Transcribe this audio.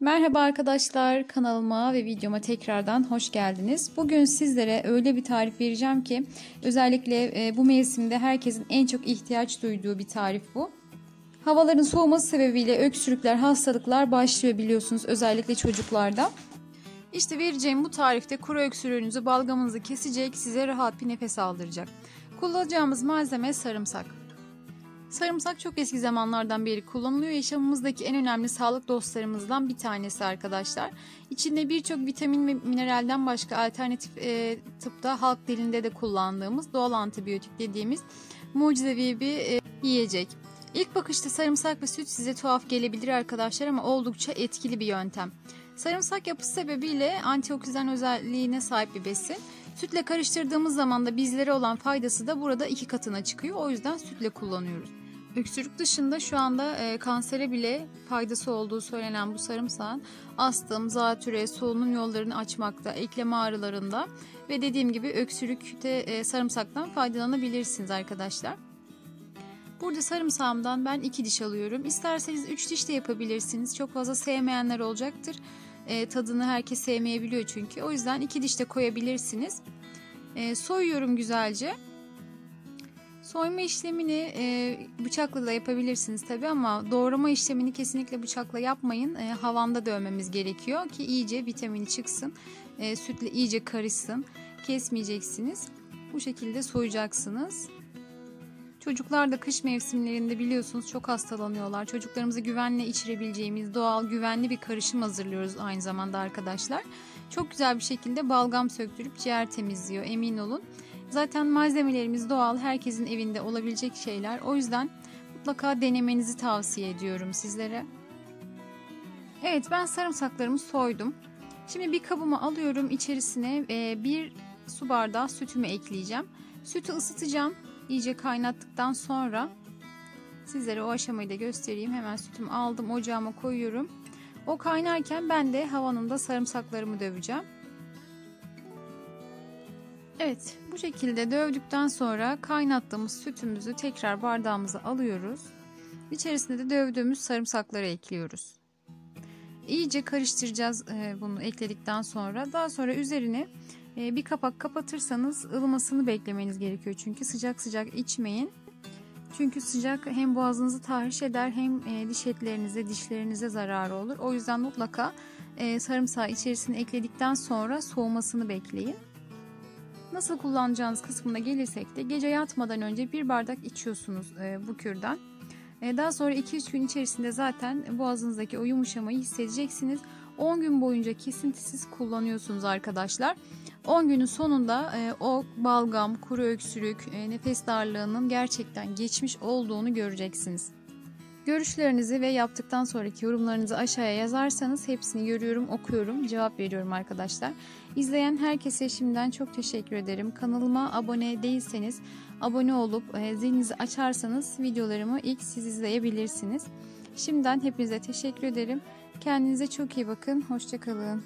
Merhaba arkadaşlar, kanalıma ve videoma tekrardan hoş geldiniz. Bugün sizlere öyle bir tarif vereceğim ki özellikle bu mevsimde herkesin en çok ihtiyaç duyduğu bir tarif bu. Havaların soğuması sebebiyle öksürükler, hastalıklar başlıyor biliyorsunuz, özellikle çocuklarda. İşte vereceğim bu tarifte kuru öksürüğünüzü, balgamınızı kesecek, size rahat bir nefes aldıracak. Kullanacağımız malzeme sarımsak. Sarımsak çok eski zamanlardan beri kullanılıyor. Yaşamımızdaki en önemli sağlık dostlarımızdan bir tanesi arkadaşlar. İçinde birçok vitamin ve mineralden başka alternatif tıpta halk dilinde de kullandığımız doğal antibiyotik dediğimiz mucizevi bir yiyecek. İlk bakışta sarımsak ve süt size tuhaf gelebilir arkadaşlar ama oldukça etkili bir yöntem. Sarımsak yapısı sebebiyle antioksidan özelliğine sahip bir besin. Sütle karıştırdığımız zaman da bizlere olan faydası da burada 2 katına çıkıyor. O yüzden sütle kullanıyoruz. Öksürük dışında şu anda kansere bile faydası olduğu söylenen bu sarımsağın astım, zatüre, solunum yollarını açmakta, eklem ağrılarında ve dediğim gibi öksürükte sarımsaktan faydalanabilirsiniz arkadaşlar. Burada sarımsağımdan ben 2 diş alıyorum. İsterseniz 3 diş de yapabilirsiniz. Çok fazla sevmeyenler olacaktır. Tadını herkes sevmeyebiliyor çünkü. O yüzden 2 diş de koyabilirsiniz. Soyuyorum güzelce. Soyma işlemini bıçakla da yapabilirsiniz tabi ama doğrama işlemini kesinlikle bıçakla yapmayın. Havanda dövmemiz gerekiyor ki iyice vitamini çıksın. Sütle iyice karışsın. Kesmeyeceksiniz. Bu şekilde soyacaksınız. Çocuklar da kış mevsimlerinde biliyorsunuz çok hastalanıyorlar. Çocuklarımıza güvenle içirebileceğimiz doğal, güvenli bir karışım hazırlıyoruz aynı zamanda arkadaşlar. Çok güzel bir şekilde balgam söktürüp ciğer temizliyor, emin olun. Zaten malzemelerimiz doğal, herkesin evinde olabilecek şeyler. O yüzden mutlaka denemenizi tavsiye ediyorum sizlere. Evet, ben sarımsaklarımı soydum. Şimdi bir kabıma alıyorum, içerisine 1 su bardağı sütümü ekleyeceğim. Sütü ısıtacağım. İyice kaynattıktan sonra sizlere o aşamayı da göstereyim. Hemen sütümü aldım, ocağıma koyuyorum. O kaynarken ben de havanında sarımsaklarımı döveceğim. Evet, bu şekilde dövdükten sonra kaynattığımız sütümüzü tekrar bardağımıza alıyoruz. İçerisine de dövdüğümüz sarımsakları ekliyoruz. İyice karıştıracağız bunu ekledikten sonra. Daha sonra üzerine bir kapak kapatırsanız ılımasını beklemeniz gerekiyor. Çünkü sıcak sıcak içmeyin. Çünkü sıcak hem boğazınızı tahriş eder hem diş etlerinize, dişlerinize zararı olur. O yüzden mutlaka sarımsağı içerisine ekledikten sonra soğumasını bekleyin. Nasıl kullanacağınız kısmına gelirsek de gece yatmadan önce 1 bardak içiyorsunuz bu kürden. Daha sonra 2-3 gün içerisinde zaten boğazınızdaki o yumuşamayı hissedeceksiniz. 10 gün boyunca kesintisiz kullanıyorsunuz arkadaşlar. 10 günün sonunda o balgam, kuru öksürük, nefes darlığının gerçekten geçmiş olduğunu göreceksiniz. Görüşlerinizi ve yaptıktan sonraki yorumlarınızı aşağıya yazarsanız hepsini görüyorum, okuyorum, cevap veriyorum arkadaşlar. İzleyen herkese şimdiden çok teşekkür ederim. Kanalıma abone değilseniz abone olup zilinizi açarsanız videolarımı ilk siz izleyebilirsiniz. Şimdiden hepinize teşekkür ederim. Kendinize çok iyi bakın. Hoşça kalın.